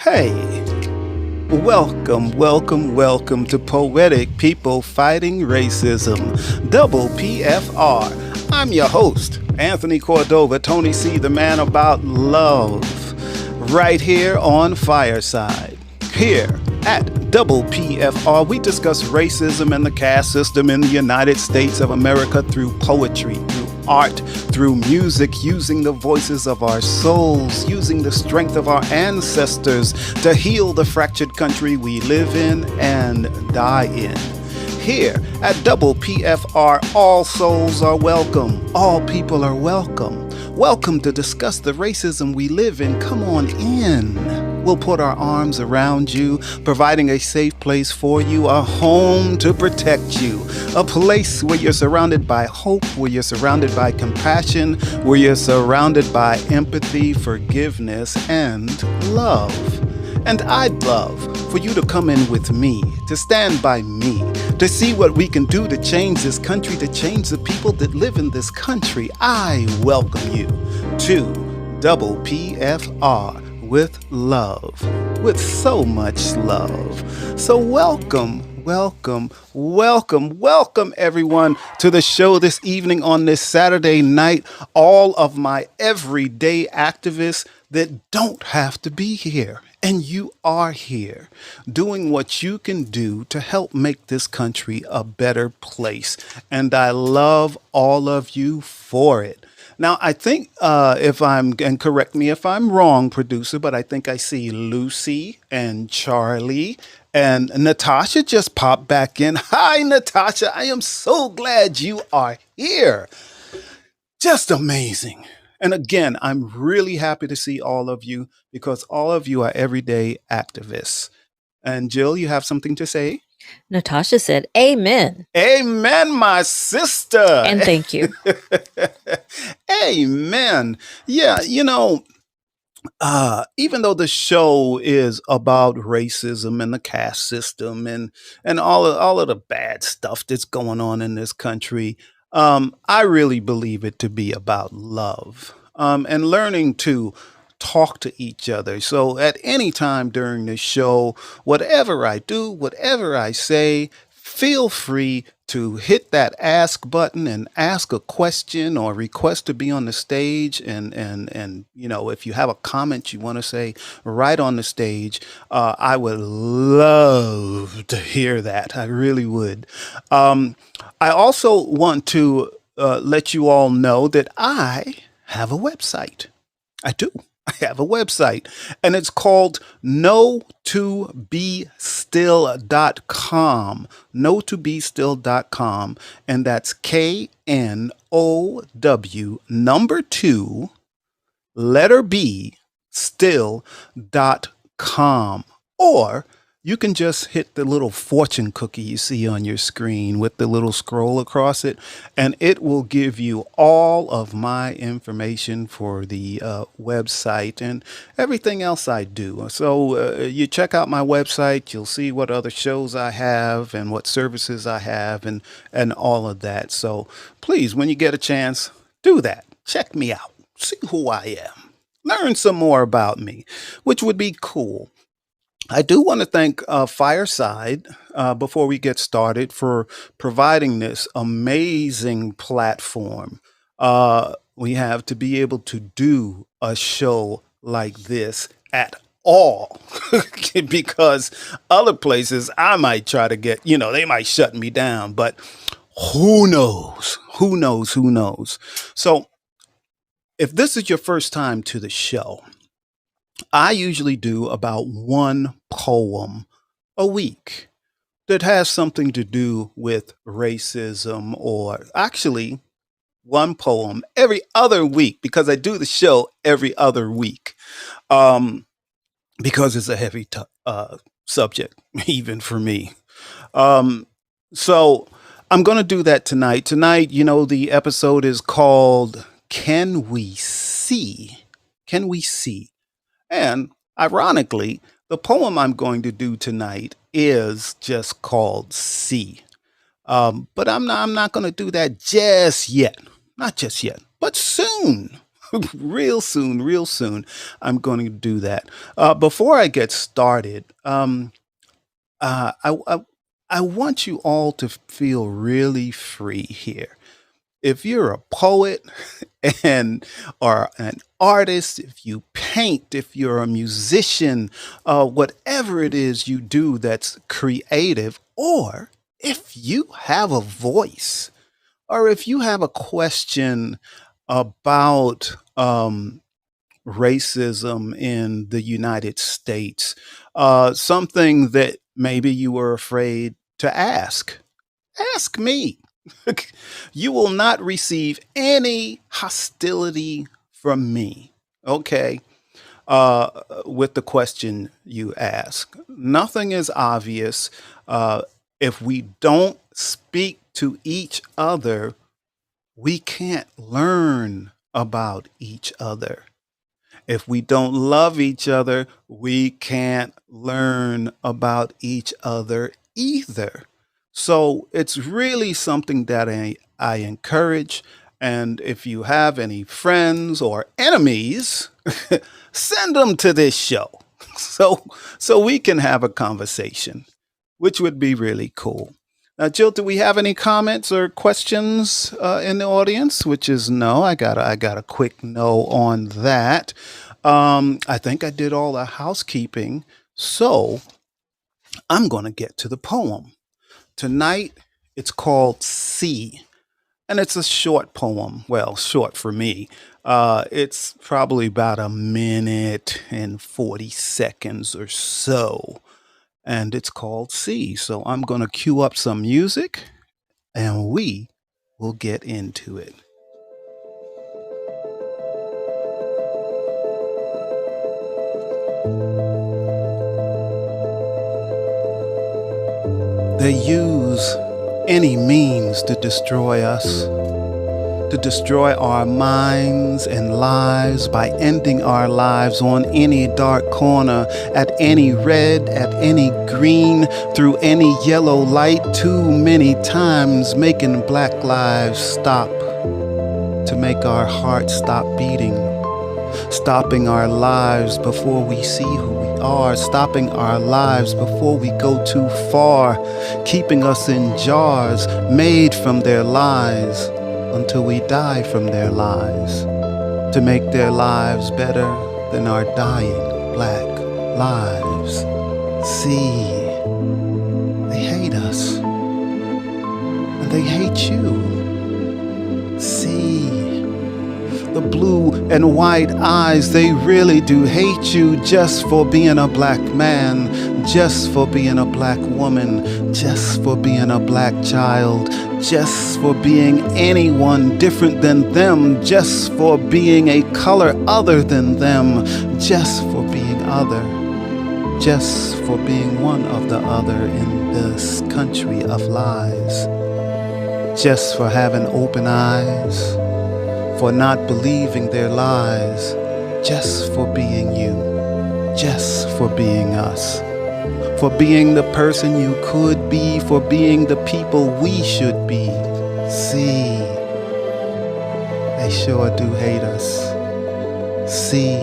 Hey, welcome to Poetic People Fighting Racism, Double PFR. I'm your host, Anthony Cordova, Tony C., the man about love, right here on Fireside. Here at Double PFR, we discuss racism and the caste system in the United States of America through poetry, through art, through music, using the voices of our souls, using the strength of our ancestors to heal the fractured country we live in and die in. Here at Double PFR, all souls are welcome, all people are welcome. Welcome to discuss the racism we live in. Come on in. We'll put our arms around you, providing a safe place for you, a home to protect you, a place where you're surrounded by hope, where you're surrounded by compassion, where you're surrounded by empathy, forgiveness, and love. And I'd love for you to come in with me, to stand by me, to see what we can do to change this country, to change the people that live in this country. I welcome you to Double PFR with love, with so much love. So welcome everyone to the show this evening on this Saturday night. All of my everyday activists that don't have to be here. And you are here doing what you can do to help make this country a better place. And I love all of you for it. Now, I think and correct me if I'm wrong, producer, but I think I see Lucy and Charlie and Natasha just popped back in. Hi, Natasha. I am so glad you are here. Just amazing. And again, I'm really happy to see all of you because all of you are everyday activists. And Jill, you have something to say? Natasha said, Amen. Amen, my sister. And thank you. Amen. Yeah, even though the show is about racism and the caste system and all of the bad stuff that's going on in this country, I really believe it to be about love and learning to talk to each other. So at any time during this show, whatever I do, whatever I say, feel free to hit that ask button and ask a question or request to be on the stage. And if you have a comment you want to say right on the stage, I would love to hear that. I really would. I also want to let you all know that I have a website. I do. I have a website and it's called knowtoBeStill.com. KnowtoBeStill.com. And that's KNOW number 2 letter B still.com. Or you can just hit the little fortune cookie you see on your screen with the little scroll across it, and it will give you all of my information for the website and everything else I do. So you check out my website, you'll see what other shows I have and what services I have and all of that. So please, when you get a chance, do that. Check me out. See who I am. Learn some more about me, which would be cool. I do want to thank Fireside before we get started for providing this amazing platform we have to be able to do a show like this at all. Because other places I might try to get, they might shut me down, but who knows? Who knows? Who knows? So if this is your first time to the show, I usually do about one poem a week that has something to do with racism, or actually one poem every other week because I do the show every other week because it's a heavy subject, even for me. So I'm going to do that tonight. Tonight, the episode is called Can We See? Can We See? And ironically, the poem I'm going to do tonight is just called See. But I'm not going to do that just yet. Not just yet, but soon. Real soon, real soon, I'm going to do that. Before I get started, uh, I, I I want you all to feel really free here. If you're a poet and or an artist, if you paint, if you're a musician, whatever it is you do that's creative, or if you have a voice, or if you have a question about racism in the United States, something that maybe you were afraid to ask me. You will not receive any hostility from me. Okay. With the question you ask, nothing is obvious. If we don't speak to each other, we can't learn about each other. If we don't love each other, we can't learn about each other either. So it's really something that I encourage. And if you have any friends or enemies, send them to this show so we can have a conversation, which would be really cool. Now, Jill, do we have any comments or questions in the audience? Which is no. I got a quick no on that. I think I did all the housekeeping, so I'm going to get to the poem. Tonight, it's called "See," and it's a short poem. Well, short for me. It's probably about a minute and 40 seconds or so, and it's called "See." So I'm going to cue up some music, and we will get into it. They use any means to destroy us, to destroy our minds and lives by ending our lives on any dark corner, at any red, at any green, through any yellow light, too many times making black lives stop, to make our hearts stop beating, stopping our lives before we see who we are, stopping our lives before we go too far, keeping us in jars made from their lies until we die from their lies, to make their lives better than our dying black lives. See, they hate us, and they hate you. See, the blue and white eyes, they really do hate you just for being a black man, just for being a black woman, just for being a black child, just for being anyone different than them, just for being a color other than them, just for being other, just for being one of the other in this country of lies, just for having open eyes, for not believing their lies, just for being you, just for being us, for being the person you could be, for being the people we should be. See, they sure do hate us. See,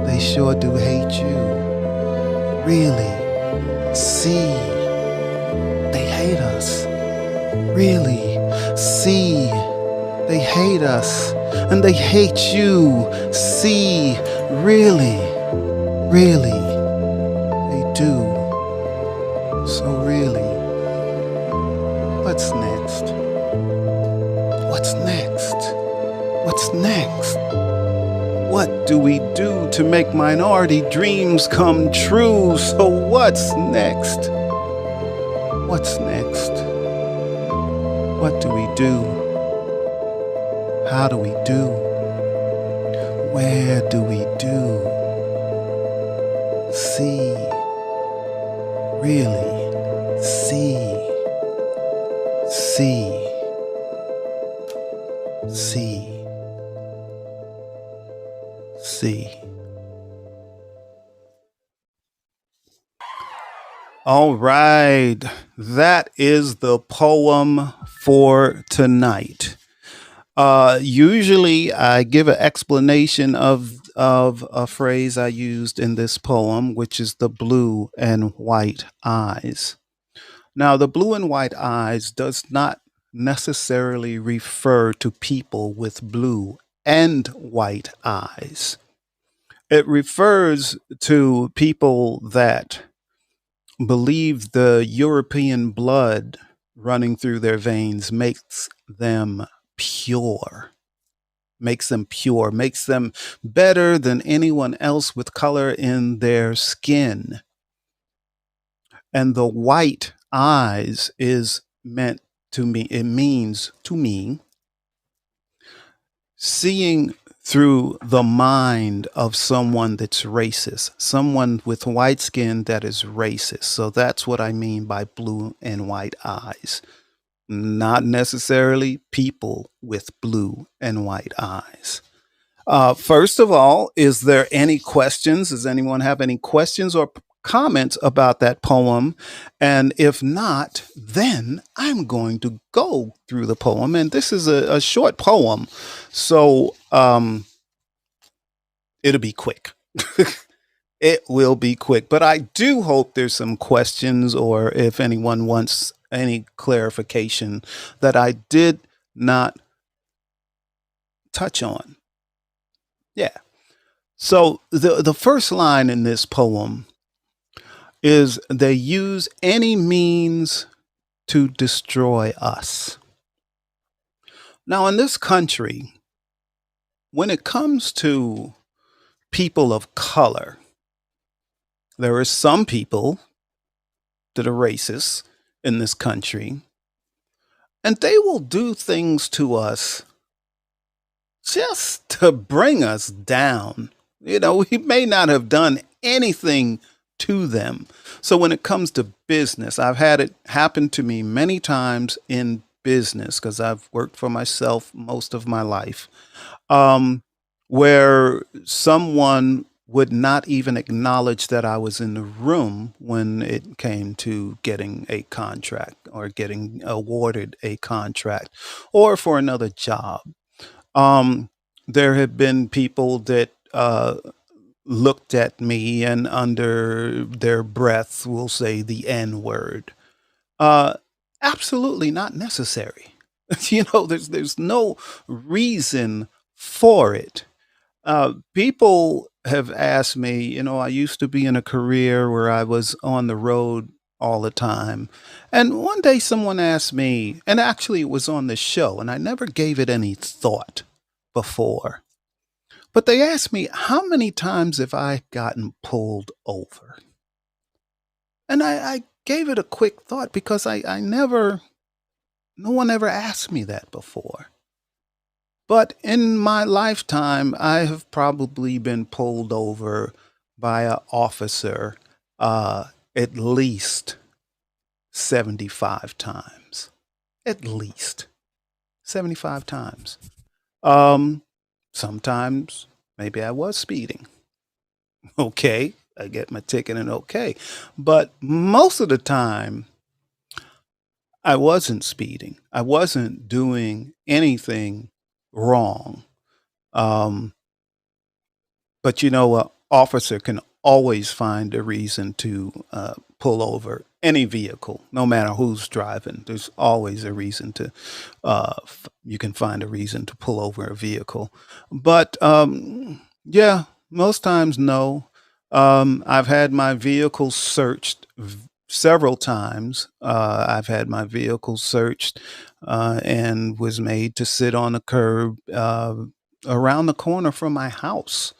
they sure do hate you. Really, see, they hate us. Really, see, they hate us, and they hate you. See, really, really, they do. So really, what's next? What's next? What's next? What do we do to make minority dreams come true? So what's next? What's next? What do we do? How do we do? Where do we do? See, really, see, see, see, see. All right, that is the poem for tonight. Usually, I give an explanation of a phrase I used in this poem, which is the blue and white eyes. Now, the blue and white eyes does not necessarily refer to people with blue and white eyes. It refers to people that believe the European blood running through their veins them pure, makes them pure, makes them better than anyone else with color in their skin. And the white eyes is meant to me, it means to me seeing through the mind of someone that's racist, someone with white skin that is racist. So that's what I mean by blue and white eyes. Not necessarily people with blue and white eyes. First of all, is there any questions? Does anyone have any questions or comments about that poem? And if not, then I'm going to go through the poem. And this is a short poem, so it'll be quick. It will be quick, but I do hope there's some questions or if anyone wants any clarification that I did not touch on. Yeah. So the first line in this poem is they use any means to destroy us. Now, in this country, when it comes to people of color, there are some people that are racist in this country, and they will do things to us just to bring us down. We may not have done anything to them. So when it comes to business, I've had it happen to me many times in business because I've worked for myself most of my life, where someone would not even acknowledge that I was in the room when it came to getting a contract or getting awarded a contract or for another job. There have been people that looked at me and under their breath will say the N word. Uh, Absolutely not necessary. There's no reason for it. People have asked me, I used to be in a career where I was on the road all the time. And one day someone asked me, and actually it was on the show, and I never gave it any thought before. But they asked me, how many times have I gotten pulled over? And I gave it a quick thought because no one ever asked me that before. But in my lifetime, I have probably been pulled over by an officer at least 75 times. At least 75 times. Sometimes maybe I was speeding. Okay, I get my ticket and okay. But most of the time, I wasn't speeding. I wasn't doing anything wrong. Um, but an officer can always find a reason to pull over any vehicle, no matter who's driving. There's always a reason you can find a reason to pull over a vehicle. But yeah, most times, no. I've had my vehicle searched several times. I've had my vehicle searched and was made to sit on a curb around the corner from my house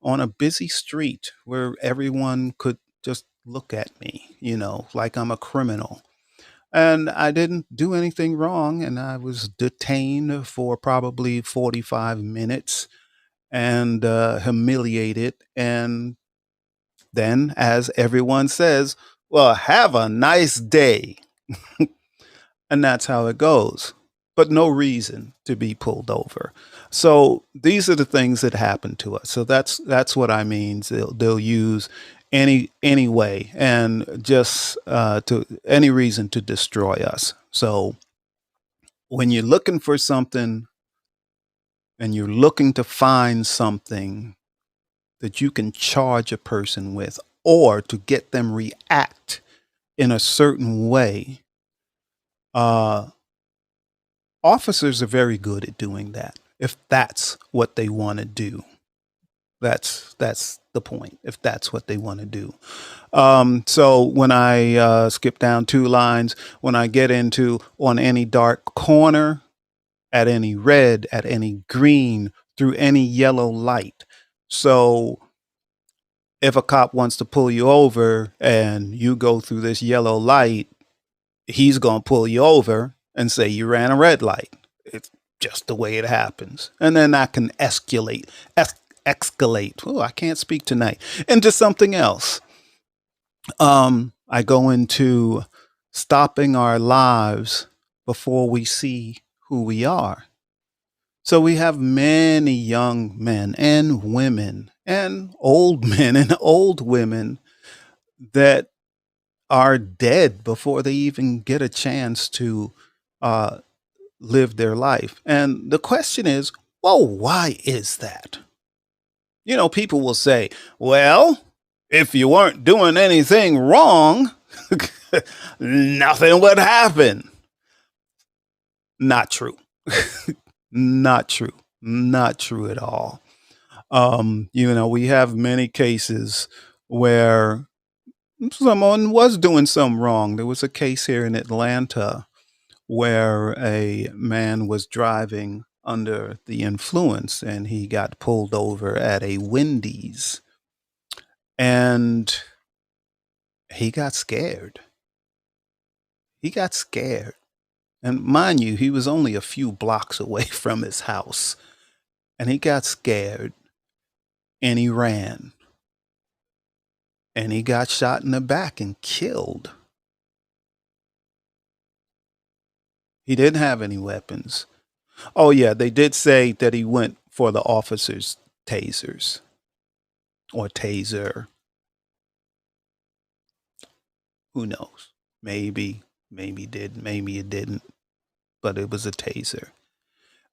on a busy street where everyone could just look at me, like I'm a criminal. And I didn't do anything wrong, and I was detained for probably 45 minutes and humiliated. And then, as everyone says, well, have a nice day. And that's how it goes. But no reason to be pulled over. So these are the things that happen to us. So that's what I mean. They'll use any way and just to any reason to destroy us. So when you're looking for something, and you're looking to find something that you can charge a person with or to get them react in a certain way, uh, officers are very good at doing that if that's what they want to do. That's the point. If that's what they want to do. So when I skip down two lines, when I get into on any dark corner, at any red, at any green, through any yellow light. So if a cop wants to pull you over and you go through this yellow light, he's going to pull you over and say you ran a red light. It's just the way it happens. And then that can escalate, escalate. Oh, I can't speak tonight. Into something else. I go into stopping our lives before we see who we are. So we have many young men and women and old men and old women that are dead before they even get a chance to uh, live their life. And the question is, well, why is that? You know, people will say, well, if you weren't doing anything wrong, nothing would happen. Not true. Not true. Not true at all. We have many cases where someone was doing something wrong. There was a case here in Atlanta where a man was driving under the influence and he got pulled over at a Wendy's and he got scared. He got scared. And mind you, he was only a few blocks away from his house. And he got scared and he ran. And he got shot in the back and killed. He didn't have any weapons. Oh, yeah, they did say that he went for the officer's tasers or taser. Who knows? Maybe did, maybe it didn't, but it was a taser.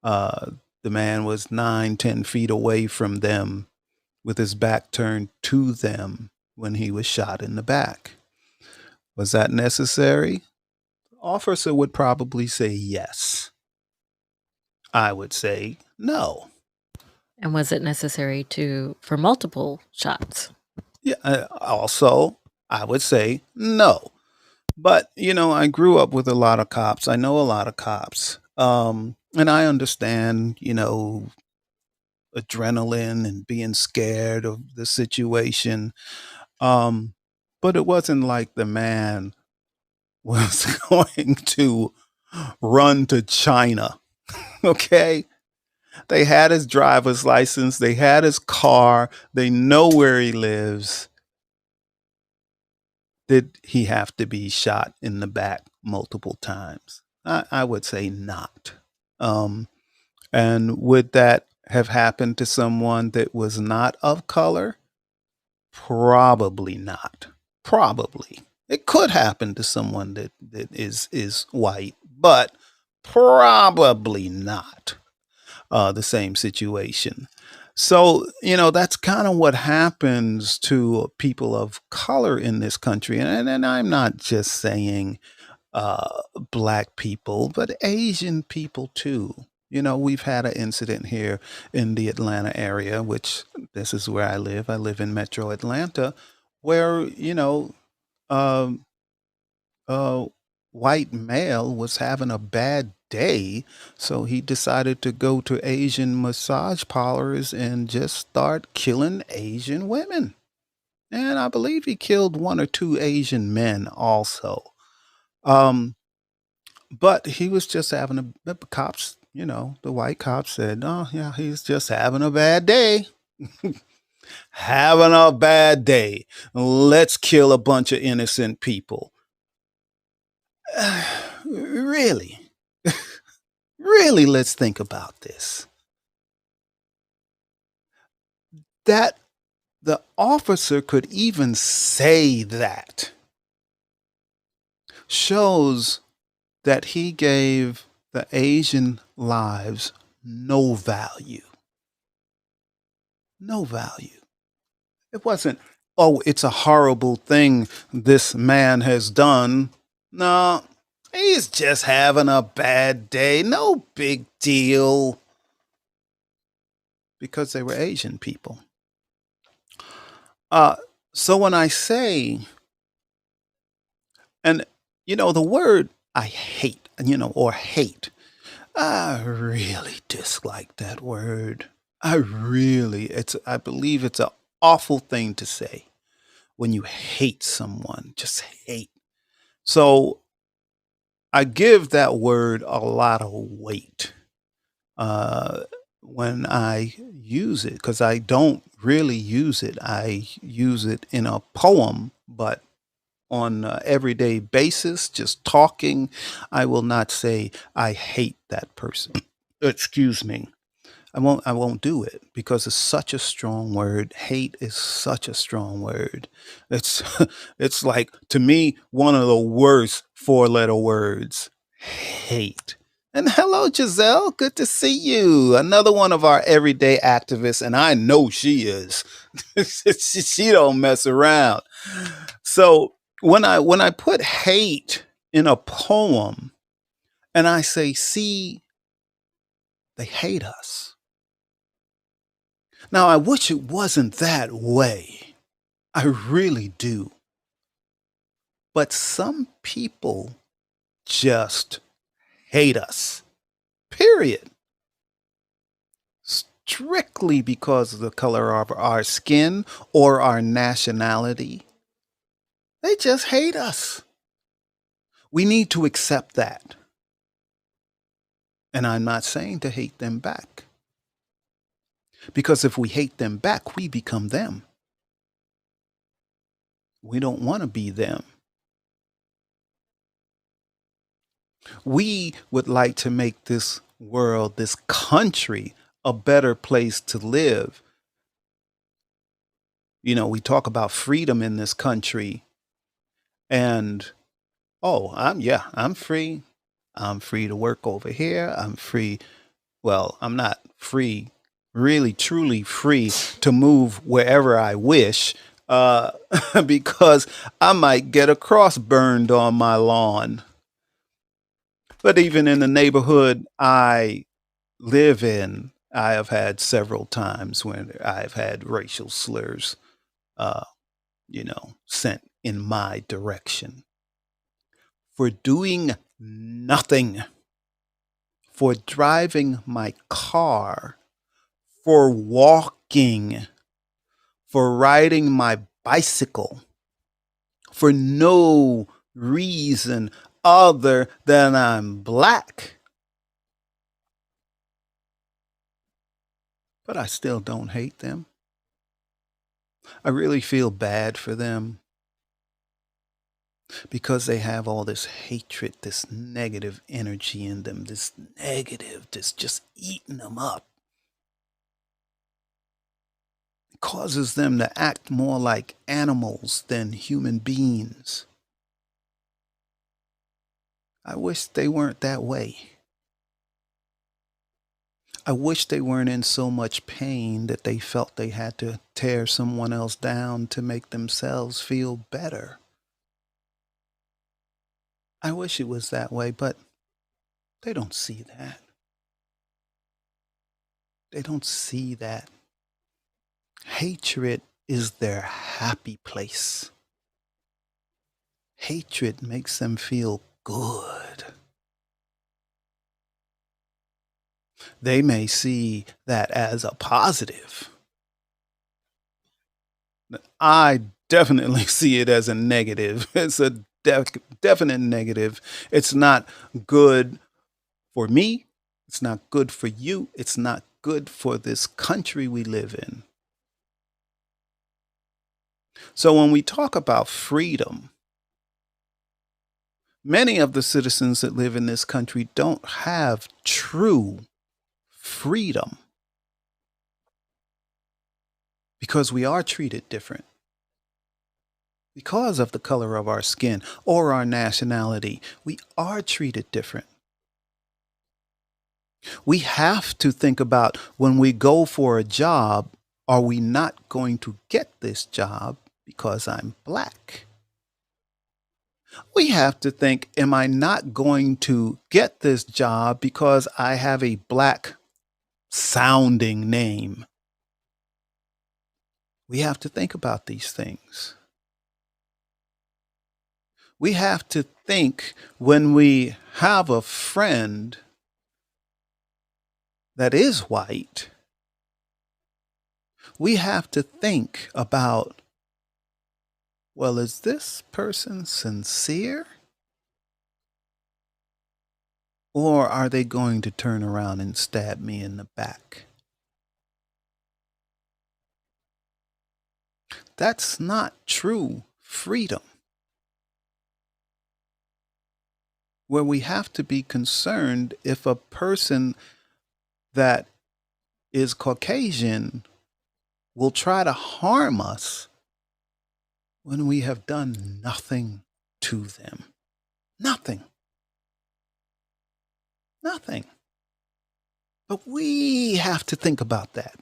The man was 9-10 feet away from them with his back turned to them when he was shot in the back. Was that necessary? The officer would probably say yes. I would say no. And was it necessary for multiple shots? Yeah. Also, I would say no. But, I grew up with a lot of cops. I know a lot of cops. And I understand, adrenaline and being scared of the situation. But it wasn't like the man was going to run to China. Okay. They had his driver's license. They had his car. They know where he lives. Did he have to be shot in the back multiple times? I would say not. And would that have happened to someone that was not of color? Probably not. Probably. It could happen to someone that is white, but probably not the same situation. So, that's kind of what happens to people of color in this country. And I'm not just saying black people, but Asian people too. We've had an incident here in the Atlanta area, which this is where I live. I live in Metro Atlanta, where, um, a white male was having a bad day. So he decided to go to Asian massage parlors and just start killing Asian women. And I believe he killed one or two Asian men also. Um, but he was just having the cops, the white cops said, oh, yeah, he's just having a bad day. Having a bad day. Let's kill a bunch of innocent people. Really? Really, let's think about this. That the officer could even say that shows that he gave the Asian lives no value. No value. It wasn't, oh, it's a horrible thing this man has done. No, he's just having a bad day. No big deal. Because they were Asian people. Uh, so when I say, and the word I hate, or hate, I really dislike that word. I believe it's an awful thing to say when you hate someone, just hate. So I give that word a lot of weight uh, when I use it, because I don't really use it. I use it in a poem, but on an everyday basis, just talking, I will not say I hate that person. Excuse me. I won't do it because it's such a strong word. Hate is such a strong word. It's it's like, to me, one of the worst four-letter words. Hate. And hello, Giselle. Good to see you. Another one of our everyday activists, and I know she is. She don't mess around. So when I put hate in a poem and I say, see, they hate us. Now, I wish it wasn't that way. I really do. But some people just hate us. Period. Strictly because of the color of our skin or our nationality. They just hate us. We need to accept that. And I'm not saying to hate them back. Because if we hate them back, we become them. We don't want to be them. We would like to make this world, this country, a better place to live. We talk about freedom in this country, and I'm free. I'm free to work over here. I'm free. Well, I'm not free, really, truly free to move wherever I wish, because I might get a cross burned on my lawn. But even in the neighborhood I live in, I have had several times when I've had racial slurs, uh, sent in my direction for doing nothing, for driving my car, for walking, for riding my bicycle, for no reason other than I'm black. But I still don't hate them. I really feel bad for them because they have all this hatred, this negative energy in them, this negative, this just eating them up. It causes them to act more like animals than human beings. I wish they weren't that way. I wish they weren't in so much pain that they felt they had to tear someone else down to make themselves feel better. I wish it was that way, but they don't see that. They don't see that. Hatred is their happy place. Hatred makes them feel good. They may see that as a positive. I definitely see it as a negative. It's a definite negative. It's not good for me. It's not good for you. It's not good for this country we live in. So when we talk about freedom, many of the citizens that live in this country don't have true freedom because we are treated different. Because of the color of our skin or our nationality, we are treated different. We have to think about when we go for a job, are we not going to get this job because I'm black? We have to think, am I not going to get this job because I have a black sounding name? We have to think about these things. We have to think when we have a friend that is white, we have to think about, well, is this person sincere? Or are they going to turn around and stab me in the back? That's not true freedom. Where we have to be concerned if a person that is Caucasian will try to harm us when we have done nothing to them. Nothing. Nothing. But we have to think about that.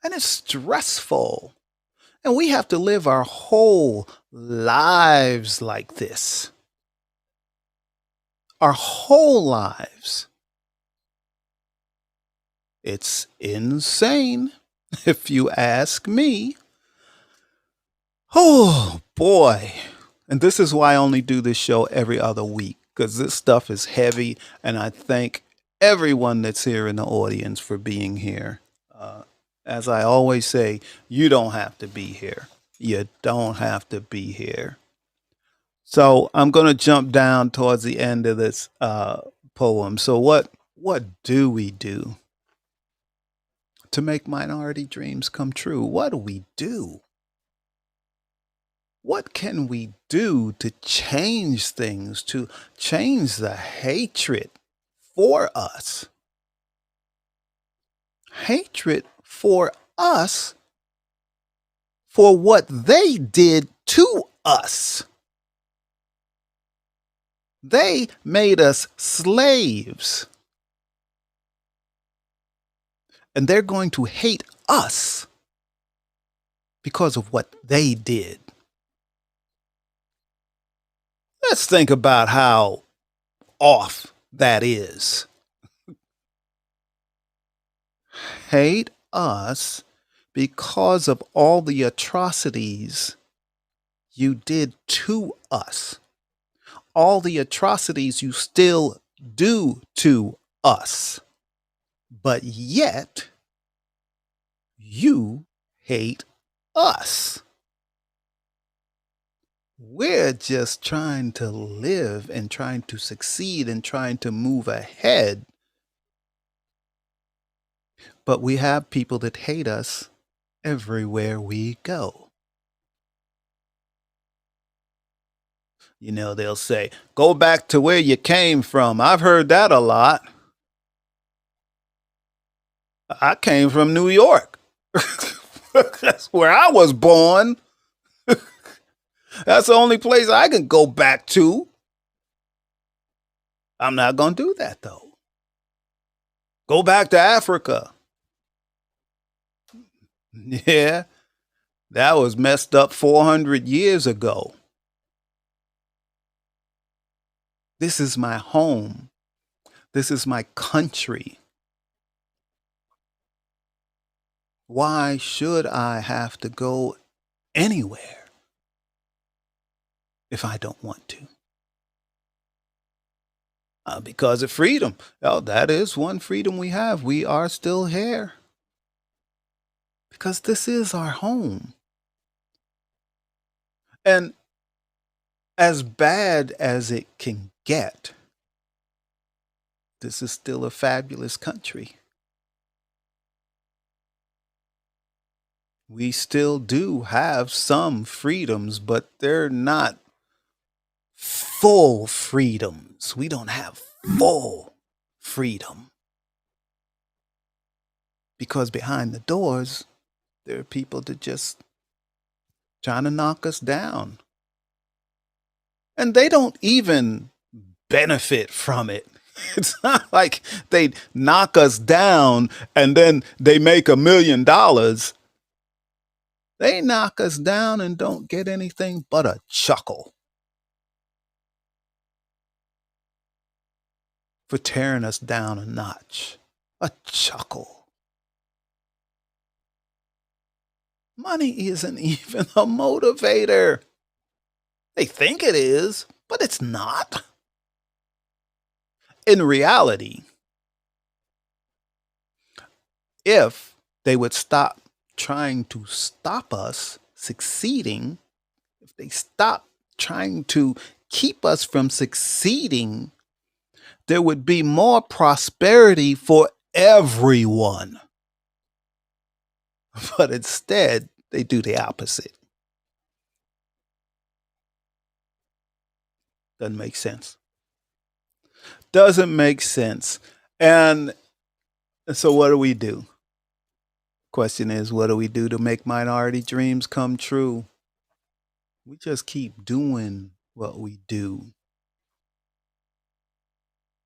And it's stressful. And we have to live our whole lives like this. Our whole lives. It's insane, if you ask me. Oh, boy. And this is why I only do this show every other week, because this stuff is heavy, and I thank everyone that's here in the audience for being here. As I always say, you don't have to be here. You don't have to be here. So I'm going to jump down towards the end of this poem. So what do we do to make minority dreams come true? What do we do? What can we do to change things, to change the hatred for us? Hatred for us for what they did to us. They made us slaves. And they're going to hate us because of what they did. Let's think about how off that is. Hate us because of all the atrocities you did to us. All the atrocities you still do to us. But yet, you hate us. We're just trying to live and trying to succeed and trying to move ahead. But we have people that hate us everywhere we go. You know, they'll say, go back to where you came from. I've heard that a lot. I came from New York. That's where I was born. That's the only place I can go back to. I'm not going to do that, though. Go back to Africa. Yeah, that was messed up 400 years ago. This is my home. This is my country. Why should I have to go anywhere if I don't want to? Because of freedom. Oh, that is one freedom we have. We are still here. Because this is our home. And as bad as it can get, this is still a fabulous country. We still do have some freedoms, but they're not full freedoms. We don't have full freedom. Because behind the doors, there are people that just trying to knock us down. And they don't even benefit from it. It's not like they knock us down and then they make $1 million. They knock us down and don't get anything but a chuckle for tearing us down a notch. A chuckle. Money isn't even a motivator. They think it is, but it's not. In reality, if they would stop trying to stop us succeeding, if they stop trying to keep us from succeeding, there would be more prosperity for everyone. But instead, they do the opposite. Doesn't make sense. Doesn't make sense. And so, what do we do? Question is, what do we do to make minority dreams come true? We just keep doing what we do.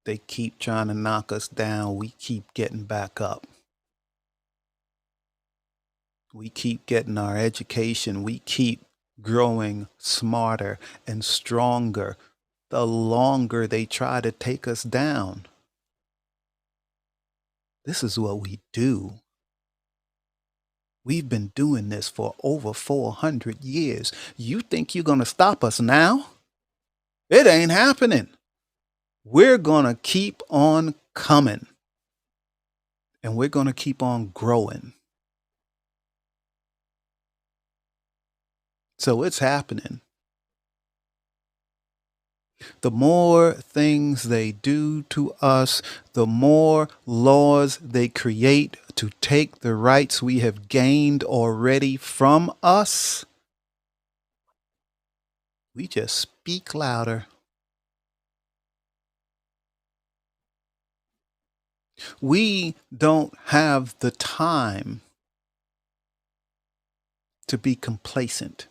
They keep trying to knock us down. We keep getting back up. We keep getting our education. We keep growing smarter and stronger the longer they try to take us down. This is what we do. We've been doing this for over 400 years. You think you're going to stop us now? It ain't happening. We're going to keep on coming. And we're going to keep on growing. So it's happening. The more things they do to us, the more laws they create to take the rights we have gained already from us. We just speak louder. We don't have the time to be complacent.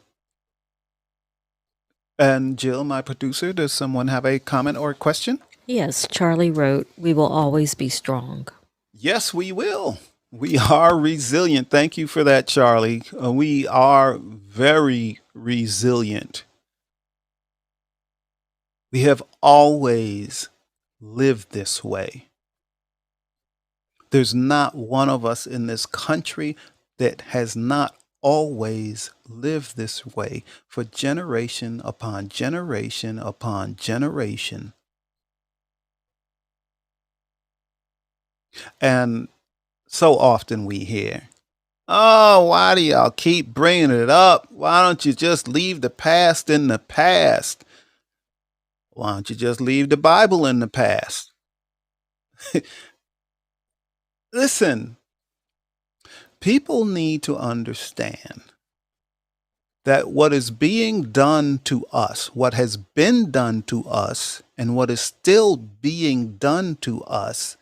And Jill, my producer, does someone have a comment or a question? Yes, Charlie wrote, "We will always be strong." Yes, we will. We are resilient. Thank you for that, Charlie. We are very resilient. We have always lived this way. There's not one of us in this country that has not always lived this way for generation upon generation upon generation. And so often we hear, oh, why do y'all keep bringing it up? Why don't you just leave the past in the past? Why don't you just leave the Bible in the past? Listen, people need to understand that what is being done to us, what has been done to us, and what is still being done to us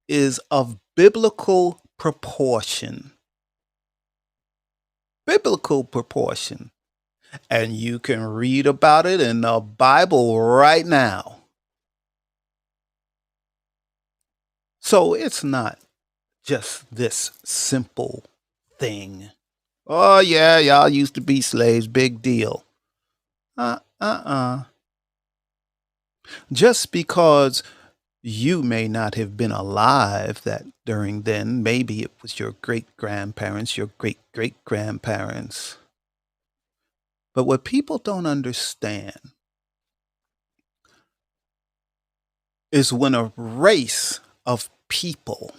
is of biblical proportion. Biblical proportion. And you can read about it in the Bible right now. So it's not just this simple thing. Oh, yeah, y'all used to be slaves, big deal. Just because you may not have been alive that during then, maybe it was your great-grandparents, your great-great-grandparents. But what people don't understand is when a race of people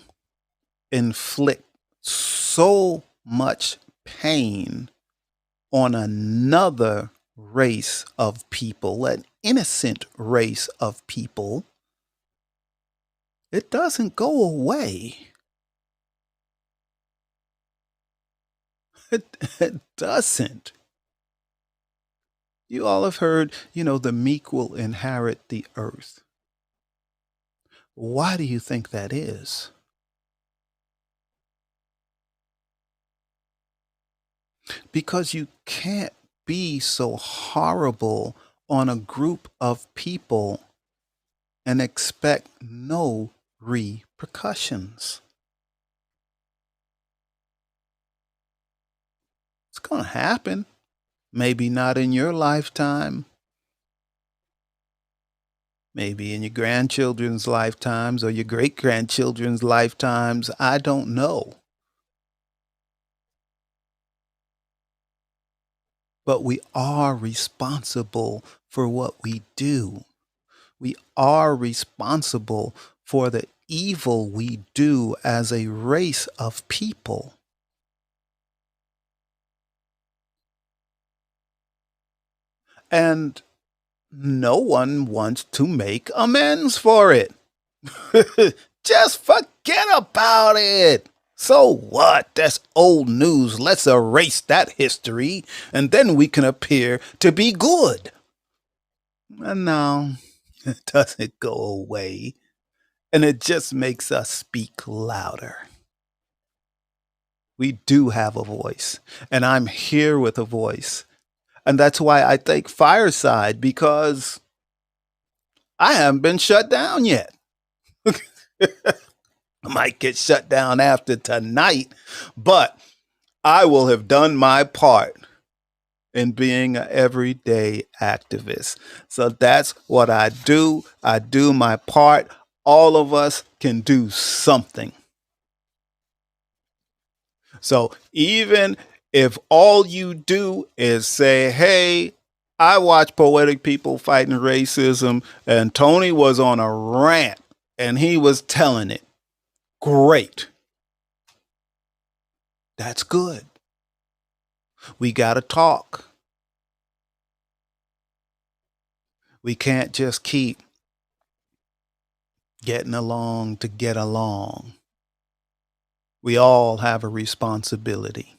inflict so much pain on another race of people, an innocent race of people, it doesn't go away. It doesn't. You all have heard, the meek will inherit the earth. Why do you think that is? Because you can't be so horrible on a group of people and expect no repercussions. It's going to happen. Maybe not in your lifetime. Maybe in your grandchildren's lifetimes or your great grandchildren's lifetimes. I don't know. But we are responsible for what we do. We are responsible for the evil we do as a race of people. And no one wants to make amends for it. Just forget about it. So what? That's old news. Let's erase that history, and then we can appear to be good. And no, it doesn't go away. And it just makes us speak louder. We do have a voice, and I'm here with a voice. And that's why I thank Fireside, because I haven't been shut down yet. I might get shut down after tonight, but I will have done my part in being an everyday activist. So that's what I do. I do my part. All of us can do something. So even if all you do is say, hey, I watch Poetic People Fighting Racism, and Tony was on a rant and he was telling it, great. That's good. We got to talk. We can't just keep getting along to get along. We all have a responsibility.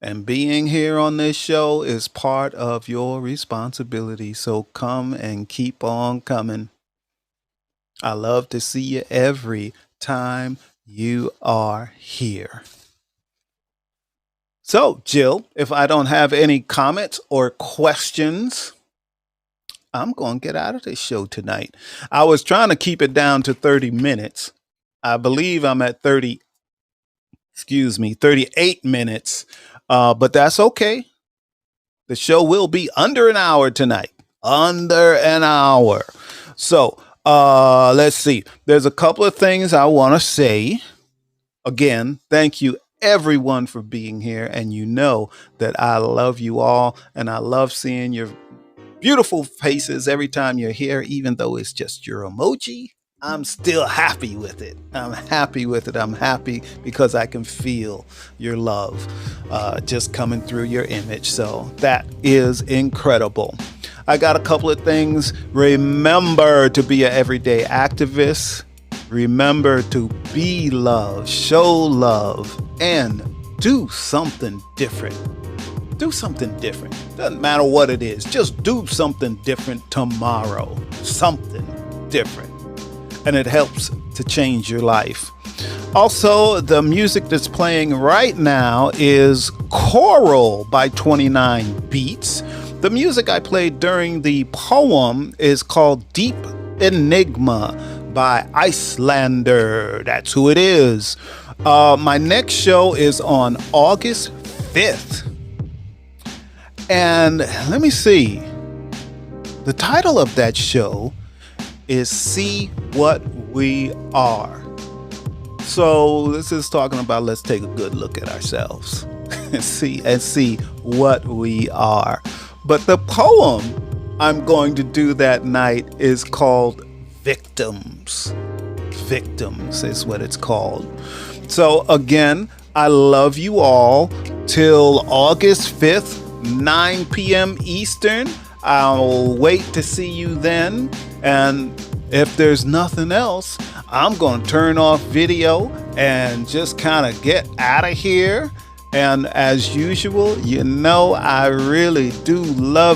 And being here on this show is part of your responsibility. So come and keep on coming. I love to see you every time you are here. So, Jill, if I don't have any comments or questions, I'm going to get out of this show tonight. I was trying to keep it down to 30 minutes. I believe I'm at 38 minutes. But that's okay. The show will be under an hour tonight. Under an hour. So let's see. There's a couple of things I want to say. Again, thank you everyone for being here. And you know that I love you all. And I love seeing your beautiful faces every time you're here, even though it's just your emoji. I'm still happy with it. I'm happy with it. I'm happy because I can feel your love just coming through your image. So that is incredible. I got a couple of things. Remember to be an everyday activist. Remember to be love, show love, and do something different. Do something different. Doesn't matter what it is. Just do something different tomorrow. Something different. And it helps to change your life. Also, the music that's playing right now is Choral by 29 Beats. The music I played during the poem is called Deep Enigma by Icelander. That's who it is. My next show is on August 5th. And let me see. The title of that show is See What We Are. So this is talking about let's take a good look at ourselves and see what we are. But the poem I'm going to do that night is called Victims. Victims is what it's called. So again, I love you all till August 5th, 9 p.m. Eastern. I'll wait to see you then. And if there's nothing else, I'm going to turn off video and just kind of get out of here. And as usual, you know, I really do love